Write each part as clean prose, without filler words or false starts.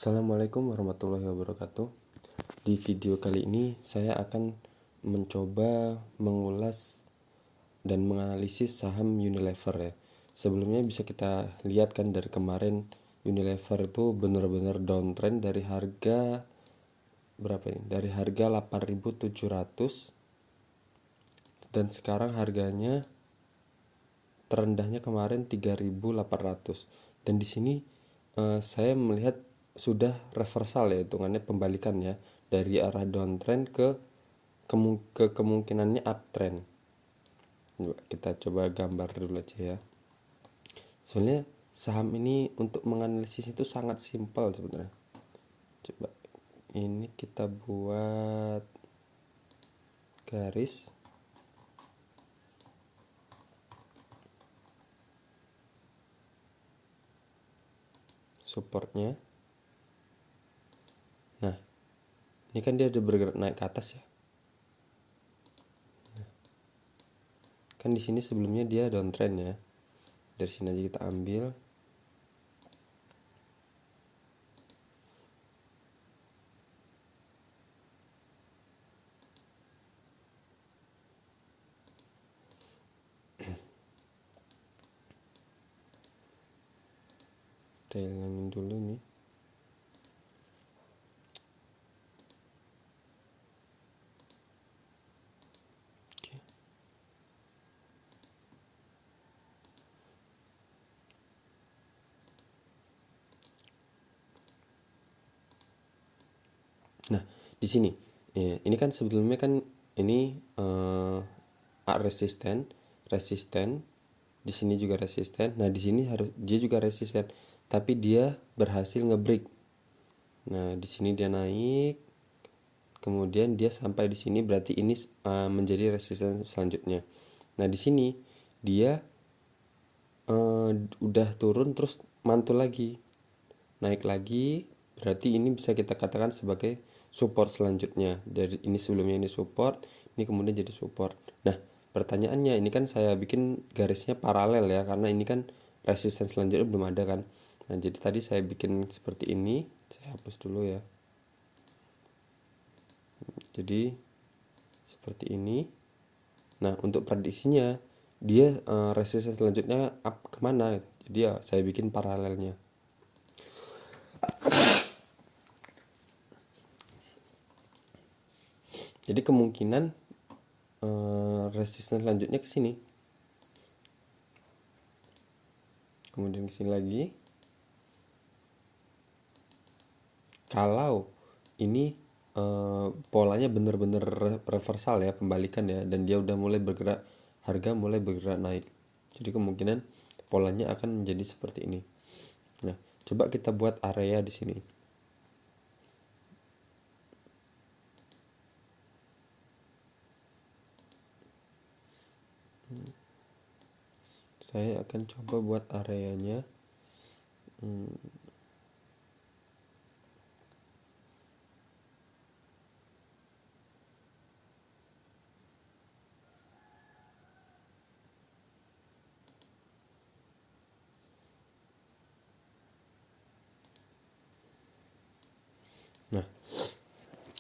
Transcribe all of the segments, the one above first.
Assalamualaikum warahmatullahi wabarakatuh. Di video kali ini saya akan mencoba mengulas dan menganalisis saham Unilever ya. Sebelumnya bisa kita lihat kan dari kemarin Unilever itu benar-benar downtrend dari harga berapa ini? Dari harga 8.700 dan sekarang harganya terendahnya kemarin 3.800. Dan di sini saya melihat sudah reversal ya, hitungannya pembalikan ya, dari arah downtrend ke kemungkinannya uptrend. Kita coba gambar dulu aja ya. Soalnya saham ini untuk menganalisis itu sangat simpel sebenarnya. Coba ini kita buat garis. Supportnya. Nah, ini kan dia udah bergerak naik ke atas ya. Nah, kan di sini sebelumnya dia downtrend ya. Dari sini aja kita ambil. Kita hilangin dulu nih. Oke. Nah, di sini ya, ini kan sebelumnya kan ini resisten, di sini juga resisten. Nah, di sini harus dia juga resisten, tapi dia berhasil ngebreak. Nah, di sini dia naik, kemudian dia sampai di sini, berarti ini menjadi resisten selanjutnya. Nah, di sini dia udah turun terus mantul lagi, naik lagi, berarti ini bisa kita katakan sebagai support selanjutnya. Dari ini sebelumnya ini support, ini kemudian jadi support. Nah, pertanyaannya ini kan saya bikin garisnya paralel ya, karena ini kan resisten selanjutnya belum ada kan. Nah, jadi tadi saya bikin seperti ini, saya hapus dulu ya. Jadi seperti ini. Nah, untuk prediksinya dia resisten selanjutnya up kemana? Jadi ya saya bikin paralelnya. Jadi kemungkinan resisten selanjutnya ke sini. Kemudian ke sini lagi. Kalau ini polanya benar-benar reversal ya, pembalikan ya, dan dia udah mulai bergerak, harga mulai bergerak naik. Jadi kemungkinan polanya akan menjadi seperti ini. Nah, coba kita buat area di sini. Saya akan coba buat areanya. Nah,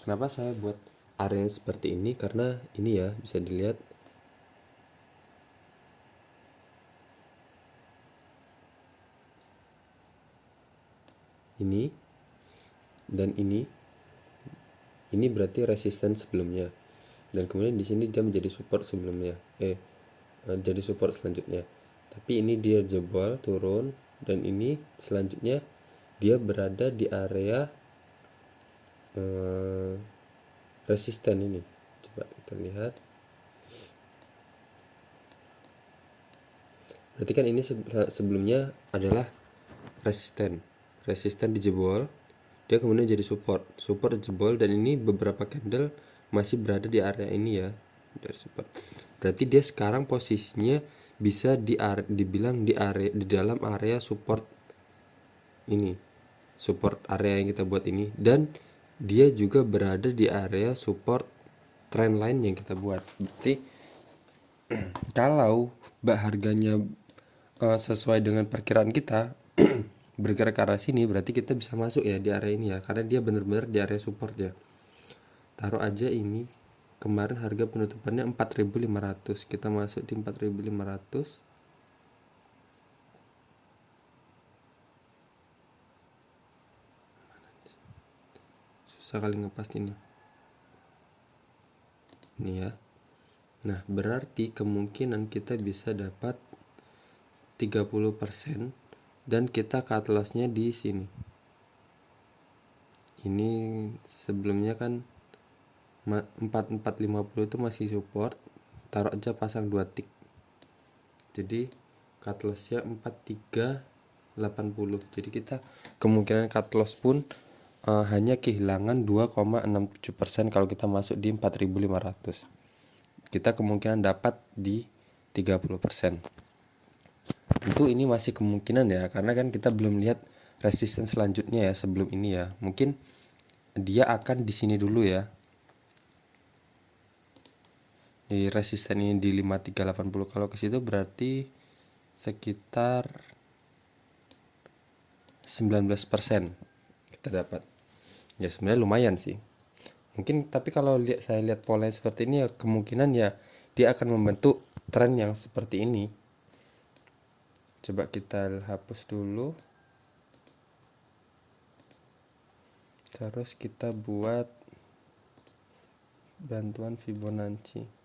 kenapa saya buat area seperti ini? Karena ini ya bisa dilihat ini dan ini berarti resisten sebelumnya, dan kemudian di sini dia menjadi support sebelumnya, jadi support selanjutnya. Tapi ini dia jebol turun, dan ini selanjutnya dia berada di area resisten ini. Coba kita lihat. Berarti kan ini sebelumnya adalah resisten dijebol, dia kemudian jadi support jebol, dan ini beberapa candle masih berada di area ini ya, dari support. Berarti dia sekarang posisinya bisa dibilang di dalam area support ini, support area yang kita buat ini, dan dia juga berada di area support trend line yang kita buat. Berarti kalau harganya sesuai dengan perkiraan kita bergerak ke arah sini, berarti kita bisa masuk ya di area ini ya, karena dia benar-benar di area support ya. Taruh aja ini kemarin harga penutupannya 4.500, kita masuk di 4.500. Susah kali ngepastinnya ini ya. Nah berarti kemungkinan kita bisa dapat 30% dan kita cut lossnya di sini. Ini sebelumnya kan 4450 itu masih support, taruh aja pasang 2 tick, jadi cut lossnya 4380. jadi kita kemungkinan cut loss pun hanya kehilangan 2,67% kalau kita masuk di 4500. Kita kemungkinan dapat di 30%. Tentu ini masih kemungkinan ya, karena kan kita belum lihat resisten selanjutnya ya sebelum ini ya. Mungkin dia akan di sini dulu ya. Di resisten ini di 5380, kalau ke situ berarti sekitar 19% kita dapat. Ya sebenarnya lumayan sih. Mungkin tapi kalau saya lihat polanya seperti ini ya, kemungkinan ya dia akan membentuk tren yang seperti ini. Coba kita hapus dulu. Terus kita buat bantuan Fibonacci.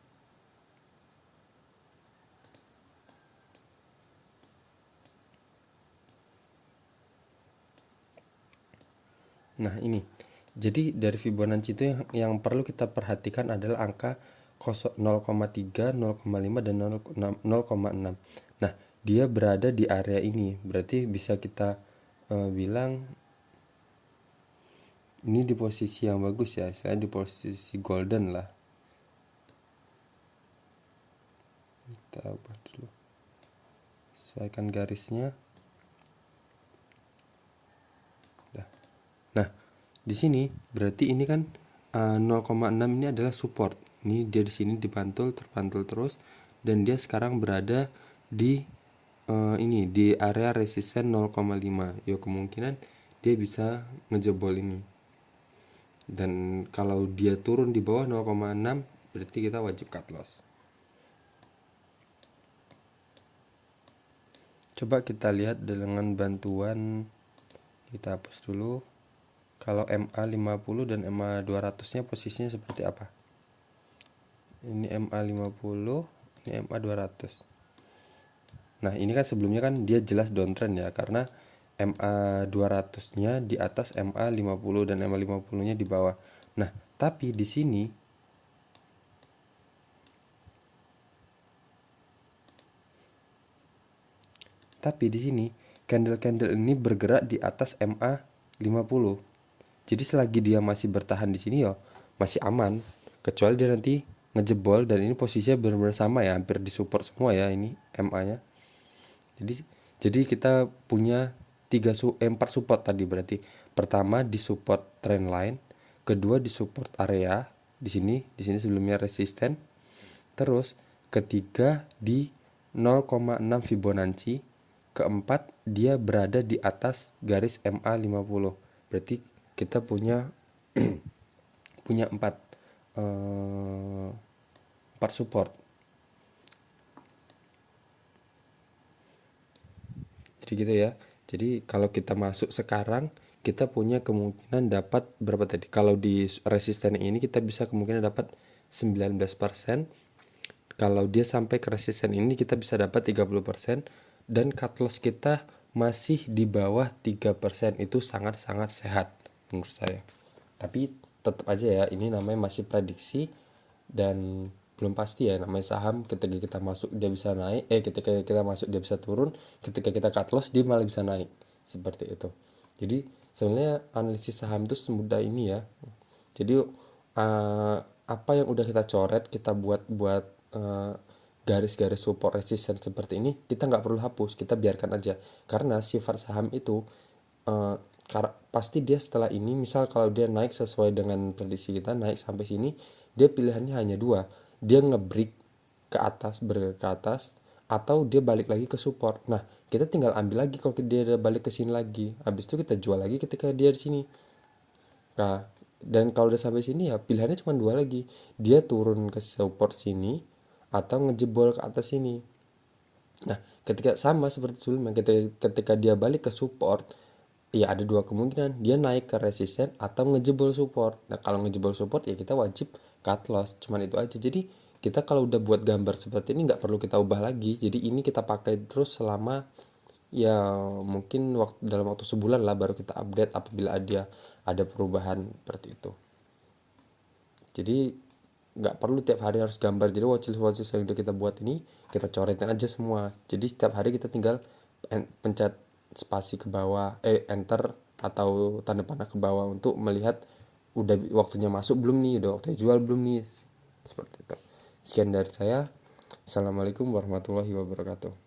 Nah ini, jadi dari Fibonacci itu yang perlu kita perhatikan adalah angka 0,3, 0,5 dan 0,6. Nah dia berada di area ini, berarti bisa kita bilang ini di posisi yang bagus ya, saya di posisi golden lah. Kita ubah dulu, sesuaikan garisnya. Nah, di sini berarti ini kan 0,6 ini adalah support. Ini dia di sini terpantul terus, dan dia sekarang berada di ini di area resisten 0,5. Ya kemungkinan dia bisa ngejebol ini. Dan kalau dia turun di bawah 0,6 berarti kita wajib cut loss. Coba kita lihat dengan bantuan, kita hapus dulu. Kalau MA50 dan MA200 nya posisinya seperti apa? Ini MA50, ini MA200. Nah ini kan sebelumnya kan dia jelas downtrend ya, karena MA200 nya di atas MA50 dan MA50 nya di bawah. Nah tapi di sini candle-candle ini bergerak di atas MA50. Jadi selagi dia masih bertahan di sini ya masih aman, kecuali dia nanti ngejebol, dan ini posisinya benar-benar sama ya, hampir di support semua ya ini MA-nya. Jadi kita punya 4 support tadi, berarti pertama di support trend line, kedua di support area di sini sebelumnya resisten, terus ketiga di 0,6 Fibonacci, keempat dia berada di atas garis MA50. Berarti kita punya punya 4 support. Jadi gitu ya. Jadi kalau kita masuk sekarang, kita punya kemungkinan dapat berapa tadi? Kalau di resisten ini kita bisa kemungkinan dapat 19%. Kalau dia sampai ke resisten ini kita bisa dapat 30%, dan cut loss kita masih di bawah 3%. Itu sangat-sangat sehat menurut saya. Tapi tetap aja ya, ini namanya masih prediksi dan belum pasti ya. Namanya saham, ketika kita masuk dia bisa naik, ketika kita masuk dia bisa turun, ketika kita cut loss dia malah bisa naik, seperti itu. Jadi sebenarnya analisis saham itu semudah ini ya. Jadi apa yang udah kita coret, kita buat garis-garis support resisten seperti ini, kita nggak perlu hapus, kita biarkan aja, karena sifat saham itu pasti dia setelah ini, misal kalau dia naik sesuai dengan prediksi kita, naik sampai sini, dia pilihannya hanya 2, dia nge-break ke atas, bergerak ke atas, atau dia balik lagi ke support. Nah, kita tinggal ambil lagi kalau dia udah balik ke sini lagi. Habis itu kita jual lagi ketika dia di sini. Nah, dan kalau udah sampai sini ya pilihannya cuma dua lagi. Dia turun ke support sini atau ngejebol ke atas sini. Nah, ketika sama seperti sebelumnya, ketika dia balik ke support, ya ada dua kemungkinan, dia naik ke resisten atau ngejebol support. Nah, kalau ngejebol support ya kita wajib cut loss, cuman itu aja. Jadi kita kalau udah buat gambar seperti ini nggak perlu kita ubah lagi. Jadi ini kita pakai terus selama ya mungkin dalam waktu sebulan lah, baru kita update apabila ada perubahan seperti itu. Jadi nggak perlu tiap hari harus gambar. Jadi watchlist yang udah kita buat ini kita coretin aja semua. Jadi setiap hari kita tinggal pencet spasi ke bawah, enter atau tanda panah ke bawah untuk melihat udah waktunya masuk belum nih, udah waktunya jual belum nih, seperti itu. Sekian dari saya. Assalamualaikum warahmatullahi wabarakatuh.